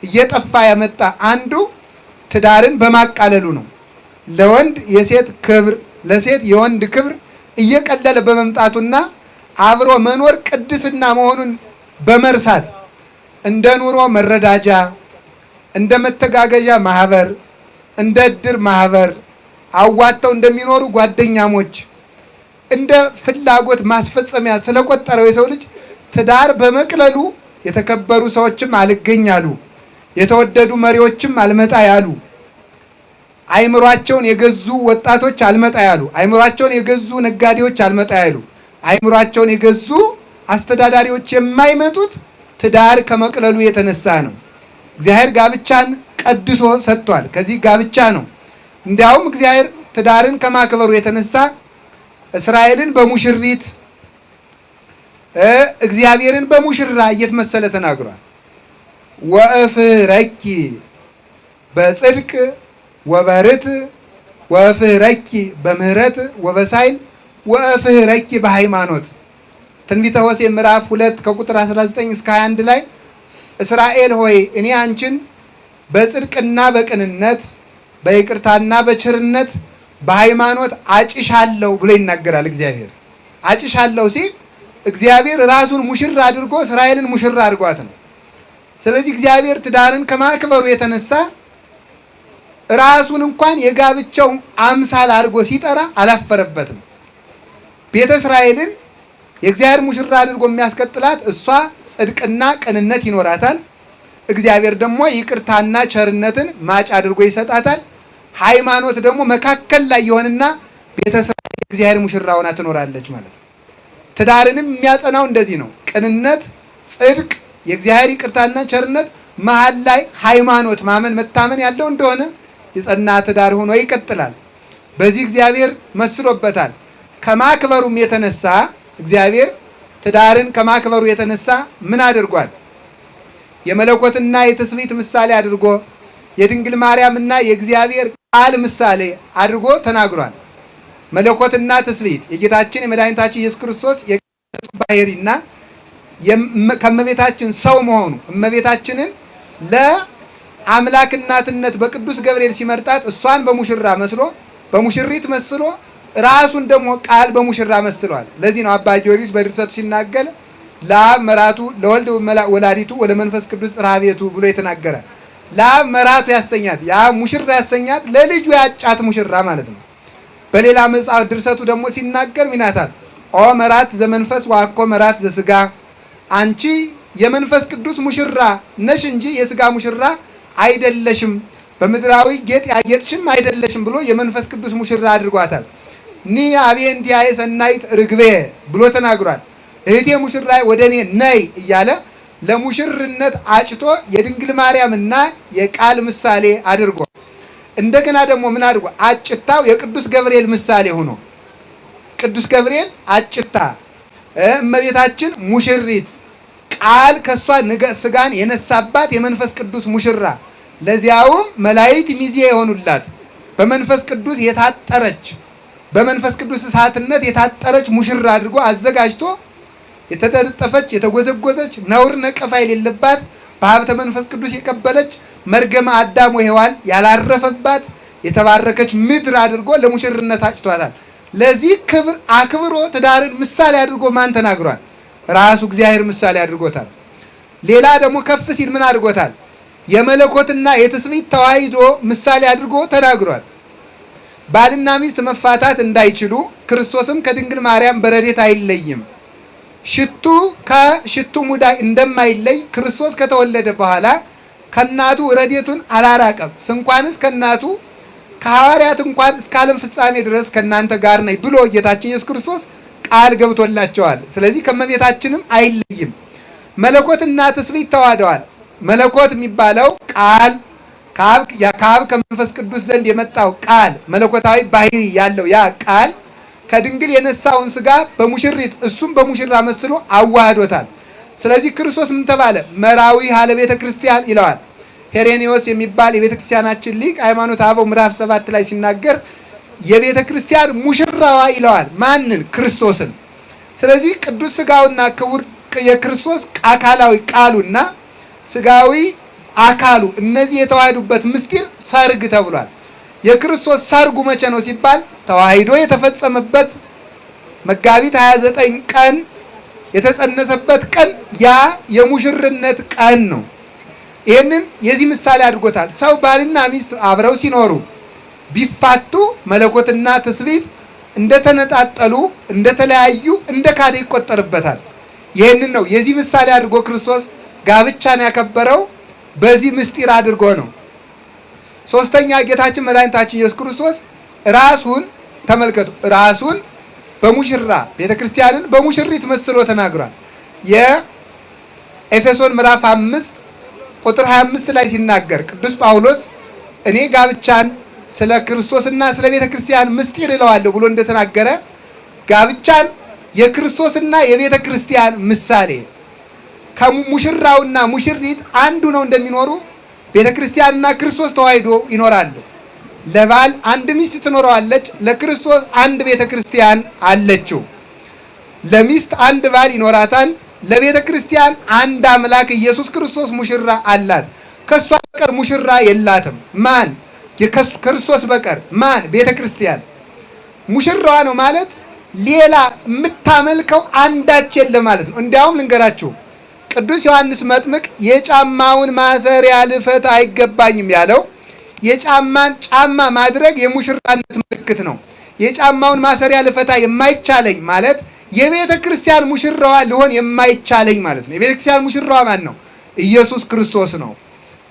እየጠፋ ያመጣ አንዱ ትዳርን በማቃለሉ ነው። ለወንድ የሴት ክብር፣ ለሴት የወንድ ክብር እየቀለለ በመምጣቱና አብሮ መኖር ቅድስና መሆኑን በመርሳት እንደ ኑሮ መረዳጃ፣ እንደ መተጋገዣ ማህበር፣ እንደ እድር ማህበር አዋተው እንደሚኖሩ ጓደኛሞች እንደ ፍላጎት ማስፈጸሚያ ስለቆጠረው የሰው ልጅ ትዳር በመቅለሉ የተከበሩ ሰዎችም አልገኝ አሉ፣ የተወደዱ መሪዎችም አልመጣ ያሉ፣ አይምሯቸውን የገዙ ወጣቶች አልመጣ ያሉ፣ አይምሯቸውን የገዙ ነጋዴዎች አልመጣ ያሉ፣ አይምሯቸውን የገዙ አስተዳዳሪዎች የማይመጡት ትዳር ከመቅለሉ የተነሳ ነው። እግዚአብሔር ጋብቻን ቀድሶ ሰጥቷል። ከዚህ ጋብቻ ነው። እንዲያውም እግዚአብሔር ትዳርን ከማክበሩ የተነሳ እስራኤልን በሙሽሪት እግዚአብሔርን በሙሽራ እየተመሰለ ተናግሯል። ወእፍረኪ በጽድቅ ወበርት ወእፍረኪ በምህረት ወበሳይል ወእፍረኪ በሃይማኖት። ትንቢተ ሆሴዕ ምዕራፍ 2 ከቁጥር 19 እስከ 21 ላይ እስራኤል ሆይ እኔ አንቺን በጽድቅና በቅንነት በይቅርታና በቸርነት በሃይማኖት አጭሻለሁ ብሎ ይናገራል። እግዚአብሔር አጭሻለሁ ሲል እግዚአብሔር ራሱን ሙሽራ አድርጎ እስራኤልን ሙሽራ አድርጓት ነው። ስለዚህ እግዚአብሔር ትዳርን ከማክበሩ የተነሳ ራሱን እንኳን የጋብቻው አምሳል አድርጎ ሲጠራ አላፈረበትም። ቤተ እስራኤልን የእግዚአብሔር ሙሽራ አድርጎ የሚያስቀጥላት እሷ ጽድቅና ቅንነት ይኖራታል። እግዚአብሔር ደግሞ ይቅርታና ቸርነትን ማጭ አድርጎ ይሰጣታል። ሃይማኖት ደግሞ መካከል ላይ የሆንና ቤተ እስራኤል የእግዚአብሔር ሙሽራ ሆና ትኖራለች ማለት ነው። ትዳርንም የሚያጸናው እንደዚህ ነው። ቅንነት፣ ጽድቅ፣ የእግዚአብሔር ይቅርታና ቸርነት መሀል ላይ ሃይማኖት ማመን መታመን ያለው እንደሆነ የጸና ትዳር ሆኖ ይቀጥላል። በዚህ እግዚአብሔር መስሎበታል። ከማክበሩም የተነሳ እግዚአብሔር ትዳርን ከማክበሩ የተነሳ ምን አድርጓል? የመለኮትና የትስብእት ምሳሌ አድርጎ የድንግል ማርያምና የእግዚአብሔር ቃል ምሳሌ አድርጎ ተናግሯል። መለኮትና ትስብእት የጌታችን የመድኃኒታችን ኢየሱስ ክርስቶስ የቅድስት ባህሪና ከእመቤታችን ሰው መሆኑ እመቤታችንን ለአምላክ እናትነት በቅዱስ ገብርኤል ሲመርጣት እሷን በሙሽራ መስሎ በሙሽሪት መስሎ ራሱን ደግሞ ቃል በሙሽራ መስሏል። ለዚህ ነው አባ ጊዮርጊስ በድርሰቱ ሲናገር ለአብ መራቱ ለወልድ ወላዲቱ ወለመንፈስ ቅዱስ ጽርሐ ቤቱ ብሎ የተናገረ። ለአብ መራቱ ያሰኛት ያ ሙሽራ ያሰኛት ለልጁ ያጫት ሙሽራ ማለት ነው። በሌላ መጽሐፍ ድርሰቱ ደግሞ ሲናገር ሚናታል ኦ መራት ዘመንፈስ ዋኮ መራት ዘስጋ፣ አንቺ የመንፈስ ቅዱስ ሙሽራ ነሽ እንጂ የስጋ ሙሽራ አይደለሽም፣ በምድራዊ ጌጥ ያጌጥሽም አይደለሽም ብሎ የመንፈስ ቅዱስ ሙሽራ አድርጓታል። ኒ አቤንቲያየ ሰናይት ርግቤ ብሎ ተናግሯል። እህቴ ሙሽራይ ወደ እኔ ነይ እያለ ለሙሽርነት አጭቶ የድንግል ማርያምና የቃል ምሳሌ አድርጎ እንደገና ደግሞ ምን አድርጎ አጭታው የቅዱስ ገብርኤል ምሳሌ ሆኖ ቅዱስ ገብርኤል አጭታ እመቤታችን ሙሽሪት ቃል ከሷ ስጋን የነሳባት የመንፈስ ቅዱስ ሙሽራ ለዚያውም መላእክት ሚዜ የሆኑላት በመንፈስ ቅዱስ የታጠረች በመንፈስ ቅዱስ እሳትነት የታጠረች ሙሽራ አድርጎ አዘጋጅቶ የተጠጠፈች የተጎዘጎዘች ነውር ነቀፋ የሌለባት በሀብተ መንፈስ ቅዱስ የቀበለች መርገመ አዳም ወሔዋን ያላረፈባት የተባረከች ምድር አድርጎ ለሙሽርነት አጭቷታል። ለዚህ ክብር አክብሮ ትዳርን ምሳሌ አድርጎ ማን ተናግሯል? ራሱ እግዚአብሔር ምሳሌ አድርጎታል። ሌላ ደግሞ ከፍ ሲል ምን አድርጎታል? የመለኮትና የትስብእት ተዋሂዶ ምሳሌ አድርጎ ተናግሯል። ባልና ሚስት መፋታት እንዳይችሉ ክርስቶስም ከድንግል ማርያም በረድኤት አይለይም። ሽቱ ከሽቱ ሙዳይ እንደማይለይ ክርስቶስ ከተወለደ በኋላ ከእናቱ ረድኤቱን አላራቀም። እንኳንስ ከእናቱ ከሐዋርያት እንኳን እስከ ዓለም ፍጻሜ ድረስ ከእናንተ ጋር ነኝ ብሎ ጌታችን ኢየሱስ ክርስቶስ ቃል ገብቶላቸዋል። ስለዚህ ከእመቤታችንም አይለይም። መለኮትና ትስብእት ተዋህደዋል። መለኮት የሚባለው ቃል ከአብ ከመንፈስ ቅዱስ ዘንድ የመጣው ቃል መለኮታዊ ባህሪ ያለው ያ ቃል ከድንግል የነሳውን ስጋ በሙሽሪት እሱም በሙሽራ መስሎ አዋህዶታል። ስለዚህ ክርስቶስ ምን ተባለ? መራዊ ሀለ ቤተ ክርስቲያን ይለዋል። ሄሬኔዎስ የሚባል የቤተ ክርስቲያናችን ሊቅ ሃይማኖተ አበው ምዕራፍ 7 ላይ ሲናገር የቤተ ክርስቲያን ሙሽራዋ ይለዋል። ማንን? ክርስቶስን። ስለዚህ ቅዱስ ስጋውና ክቡር የክርስቶስ አካላዊ ቃሉና ስጋዊ አካሉ እነዚህ የተዋህዱበት ምስጢር ሰርግ ተብሏል። የክርስቶስ ሰርጉ መቼ ነው ሲባል ተዋሂዶ የተፈጸመበት መጋቢት 29 ቀን የተጸነሰበት ቀን ያ የሙሽርነት ቀን ነው። ይህንን የዚህ ምሳሌ አድርጎታል። ሰው ባልና ሚስት አብረው ሲኖሩ ቢፋቱ መለኮትና ትስብእት እንደተነጣጠሉ እንደተለያዩ እንደ ካደ ይቆጠርበታል። ይህንን ነው የዚህ ምሳሌ አድርጎ ክርስቶስ ጋብቻን ያከበረው በዚህ ምስጢር አድርጎ ነው። ሶስተኛ ጌታችን መድኃኒታችን ኢየሱስ ክርስቶስ ራሱን ተመልከቱ፣ ራሱን በሙሽራ ቤተክርስቲያንን በሙሽሪት መስሎ ተናግሯል። የኤፌሶን ምዕራፍ 5 ቁጥር 25 ላይ ሲናገር ቅዱስ ጳውሎስ እኔ ጋብቻን ስለ ክርስቶስና ስለ ቤተክርስቲያን ምስጢር እለዋለሁ ብሎ እንደተናገረ ጋብቻን የክርስቶስና የቤተክርስቲያን ምሳሌ ከሙሽራውና ሙሽሪት አንዱ ነው እንደሚኖሩ ቤተክርስቲያንና ክርስቶስ ተዋሂዶ ይኖራሉ። ለባል አንድ ሚስት ትኖረዋለች፣ ለክርስቶስ አንድ ቤተክርስቲያን አለችው። ለሚስት አንድ ባል ይኖራታል፣ ለቤተክርስቲያን አንድ አምላክ ኢየሱስ ክርስቶስ ሙሽራ አላት። ከሷ በቀር ሙሽራ የላትም። ማን? ከክርስቶስ በቀር ማን? ቤተክርስቲያን ሙሽራዋ ነው ማለት ሌላ የምታመልከው አንዳች የለ ማለት ነው። እንዲያውም ልንገራችሁ ቅዱስ ዮሐንስ መጥምቅ የጫማውን ማሰሪያ ልፈታ አይገባኝም ያለው የጫማን ጫማ ማድረግ የሙሽራነት ምልክት ነው። የጫማውን ማሰሪያ ልፈታ የማይቻለኝ ማለት የቤተ ክርስቲያን ሙሽራዋ ልሆን የማይቻለኝ ማለት ነው። የቤተ ክርስቲያን ሙሽራዋ ማን ነው? ኢየሱስ ክርስቶስ ነው።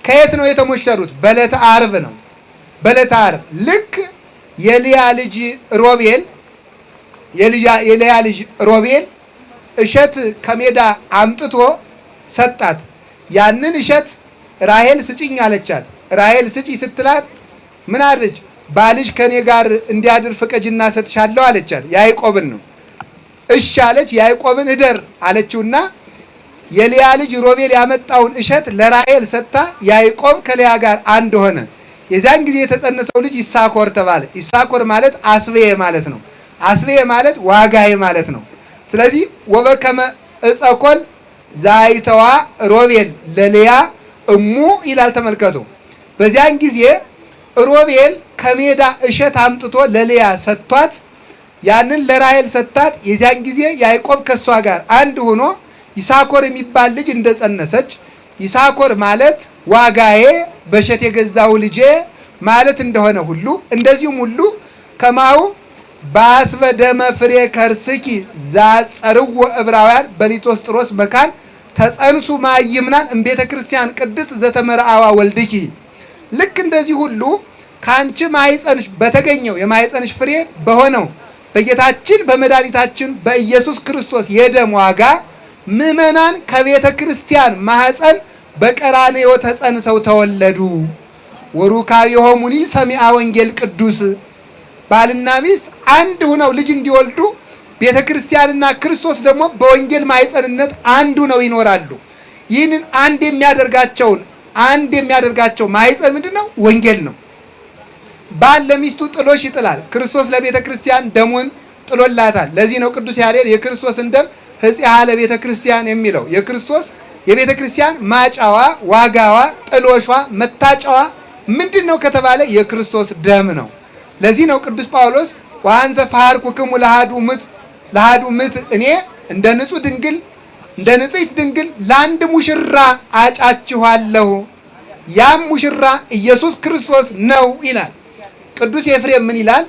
ከየት ነው የተሞሸሩት? በዕለተ ዓርብ ነው። በዕለተ ዓርብ ልክ የልያ ልጅ ሮቤል እሸት ከሜዳ አምጥቶ ሰጣት። ያንን እሸት ራሔል ስጭኝ አለቻት። ራሔል ስጪ ስትላት ምን አለች? ባልሽ ከኔ ጋር እንዲያድር ፍቀጅና ሰጥሻለሁ አለቻት። ያዕቆብን ነው። እሺ አለች። ያዕቆብን እደር አለችውና የልያ ልጅ ሮቤል ያመጣውን እሸት ለራሔል ሰጥታ ያዕቆብ ከልያ ጋር አንድ ሆነ። የዚያን ጊዜ የተጸነሰው ልጅ ይሳኮር ተባለ። ይሳኮር ማለት አስቤ ማለት ነው። አስቤ ማለት ዋጋዬ ማለት ነው። ስለዚህ ወበከመ እጸኮል ዛይተዋ ሮቤል ለልያ እሙ ይላል። ተመልከቱ። በዚያን ጊዜ ሮቤል ከሜዳ እሸት አምጥቶ ለልያ ሰጥቷት ያንን ለራሔል ሰጥታት። የዚያን ጊዜ ያዕቆብ ከሷ ጋር አንድ ሆኖ ይሳኮር የሚባል ልጅ እንደጸነሰች ይሳኮር ማለት ዋጋዬ በእሸት የገዛው ልጄ ማለት እንደሆነ ሁሉ እንደዚሁም ሁሉ ከማሁ በአስበ ደመ ፍሬ ከርስኪ ዛጸርዎ ዕብራውያን በሊጦስጥሮስ መካን ተጸንሱ ማይምናን እምቤተ ክርስቲያን ቅድስት ዘተመርአዋ ወልድኪ። ልክ እንደዚህ ሁሉ ከአንቺ ማኅፀንሽ በተገኘው የማኅፀንሽ ፍሬ በሆነው በጌታችን በመድኃኒታችን በኢየሱስ ክርስቶስ የደም ዋጋ ምእመናን ከቤተ ክርስቲያን ማኅፀን በቀራንዮ ተጸንሰው ተወለዱ። ወሩካቤሆሙኒ ሰሚዐ ወንጌል ቅዱስ። ባልና ሚስት አንድ ሆነው ልጅ እንዲወልዱ ቤተ ክርስቲያንና ክርስቶስ ደግሞ በወንጌል ማኅፀንነት አንድ ሆነው ይኖራሉ። ይህንን አንድ የሚያደርጋቸው ማኅፀን ምንድነው? ወንጌል ነው። ባል ለሚስቱ ጥሎሽ ይጥላል። ክርስቶስ ለቤተ ክርስቲያን ደሙን ጥሎላታል። ለዚህ ነው ቅዱስ ያሬድ የክርስቶስን ደም ሕጽሐ ለቤተ ክርስቲያን የሚለው። የክርስቶስ የቤተ ክርስቲያን ማጫዋ፣ ዋጋዋ፣ ጥሎሿ፣ መታጫዋ ምንድን ነው ከተባለ የክርስቶስ ደም ነው። ለዚህ ነው ቅዱስ ጳውሎስ ወአንዘ ፈሐርኩክሙ ለአሐዱ ምት፣ እኔ እንደ ንጹሕ ድንግል እንደ ንጽሕት ድንግል ለአንድ ሙሽራ አጫችኋለሁ፣ ያም ሙሽራ ኢየሱስ ክርስቶስ ነው ይላል። ቅዱስ ኤፍሬም ምን ይላል?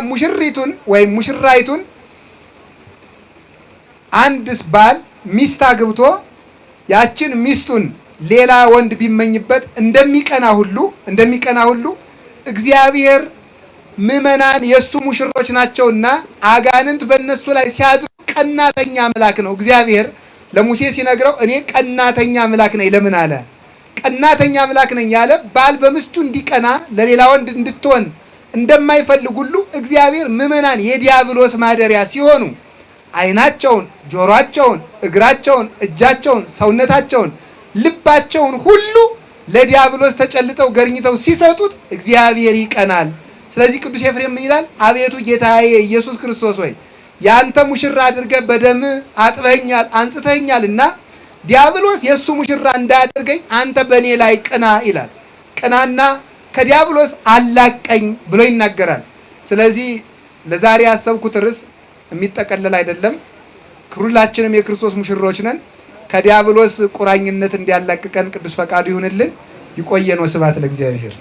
ሙሽሪቱን ወይም ሙሽራይቱን አንድ ባል ሚስት አግብቶ ያችን ሚስቱን ሌላ ወንድ ቢመኝበት እንደሚቀና ሁሉ እግዚአብሔር ምእመናን የእሱ ሙሽሮች ናቸውና አጋንንት በእነሱ ላይ ሲያድሩ ቀናተኛ አምላክ ነው። እግዚአብሔር ለሙሴ ሲነግረው እኔ ቀናተኛ አምላክ ነኝ ለምን አለ? ቀናተኛ አምላክ ነኝ ያለ ባል በሚስቱ እንዲቀና ለሌላ ወንድ እንድትሆን እንደማይፈልግ ሁሉ እግዚአብሔር ምእመናን የዲያብሎስ ማደሪያ ሲሆኑ ዓይናቸውን፣ ጆሮአቸውን፣ እግራቸውን፣ እጃቸውን፣ ሰውነታቸውን፣ ልባቸውን ሁሉ ለዲያብሎስ ተጨልጠው ገርኝተው ሲሰጡት እግዚአብሔር ይቀናል። ስለዚህ ቅዱስ ኤፍሬም ምን ይላል? አቤቱ ጌታዬ ኢየሱስ ክርስቶስ ሆይ ያንተ ሙሽራ አድርገህ በደም አጥበኸኛል አንጽተኸኛልና ዲያብሎስ የእሱ ሙሽራ እንዳያደርገኝ አንተ በእኔ ላይ ቅና ይላል። ቅናና ከዲያብሎስ አላቀኝ ብሎ ይናገራል። ስለዚህ ለዛሬ ያሰብኩት ርዕስ የሚጠቀለል አይደለም። ሁላችንም የክርስቶስ ሙሽሮች ነን። ከዲያብሎስ ቁራኝነት እንዲያላቅቀን ቅዱስ ፈቃዱ ይሁንልን። ይቆየን። ወስብሐት ለእግዚአብሔር።